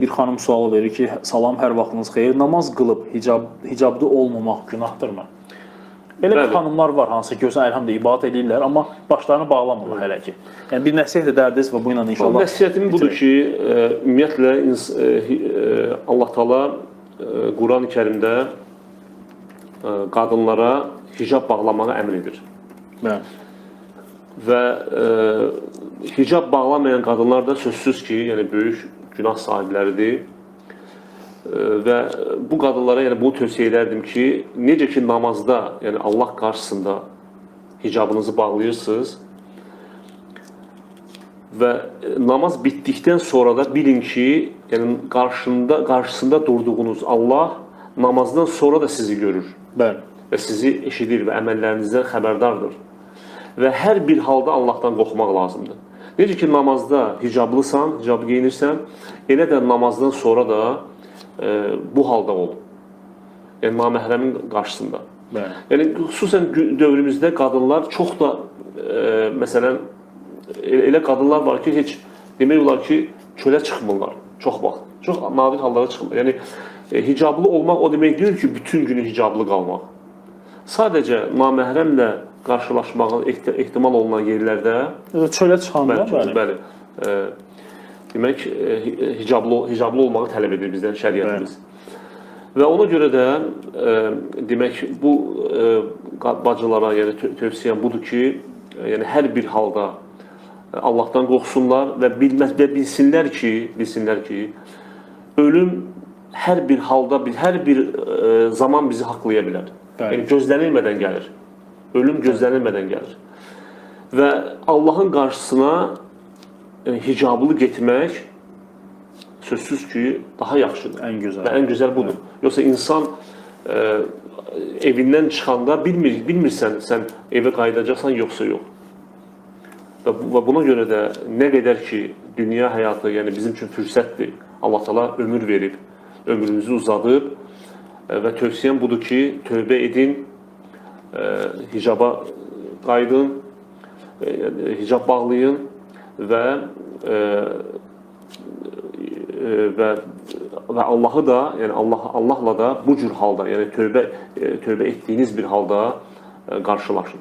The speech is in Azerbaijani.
Bir xanım sual verir ki, salam, hər vaxtınız xeyir. Namaz qılıb hicabda olmamaq günahdır mı? Elə bir xanımlar var, hansı ki, görsən, əlhamdülillah, ibadət edirlər, amma başlarını bağlamırlar hələ ki. Yəni, bir nəsihət edərdiniz və bu ilə inşallah... Nəsihətim budur ki, ümumiyyətlə, Allah Taala Quran-ı Kərimdə qadınlara hicab bağlamağı əmr edir. Bəli. Və hicab bağlamayan qadınlar da sözsüz ki, yəni böyük günah sahibləridir. Və bu qadınlara yəni bunu tövsiyə edərdim ki, necə ki namazda, yəni Allah qarşısında hicabınızı bağlayırsınız və namaz bitdikdən sonra da bilin ki, yəni qarşısında durduğunuz Allah namazdan sonra da sizi görür. Bəli. Və sizi eşidir və əməllərinizdən xəbərdardır. Və hər bir halda Allahdan qorxmaq lazımdır. Necə ki namazda hicablısan, hicab geyinirsən, elə də namazdan sonra da bu halda ol. Yəni naməhrəmin qarşısında. Bəli. Yəni xüsusən dövrümüzdə qadınlar çox da məsələn elə qadınlar var ki, heç demək olar ki, çölə çıxmırlar çox vaxt. Çox nadir hallara çıxmır. Yəni hicablı olmaq o demək deyil ki, bütün günü hicablı qalmaq. Sadəcə naməhrəmlə qarşılaşmağın ehtimal olunan yerlərdə çölə çıxanda, bəli. Demək, hicablı olmağı tələb edir bizdən şəriətimiz. Və ona görə də demək, bu bacılara yəni tövsiyəm budur ki, yəni hər bir halda Allahdan qorxsunlar və bilsinlər ki, ölüm hər bir halda, hər bir zaman bizi haqlaya bilər. Yəni gözlənilmədən gəlir. Ölüm gözlənilmədən gəlir. Və Allahın qarşısına hicablı getmək sözsüz ki, daha yaxşıdır. Ən gözəl. Və ən gözəl budur. Yoxsa insan evindən çıxanda bilmirsən, sən evə qayıdacaqsan, yoxsa yox. Və buna görə də nə qədər ki, dünya həyatı, yəni bizim üçün fürsətdir. Allah Taala ömür verib, ömrünüzü uzadıb və tövsiyəm budur ki, tövbə edin, hicaba qayıdın, hicab bağlayın və Allahı da, yəni Allahla da bu cür halda, yəni tövbə etdiyiniz bir halda qarşılaşın.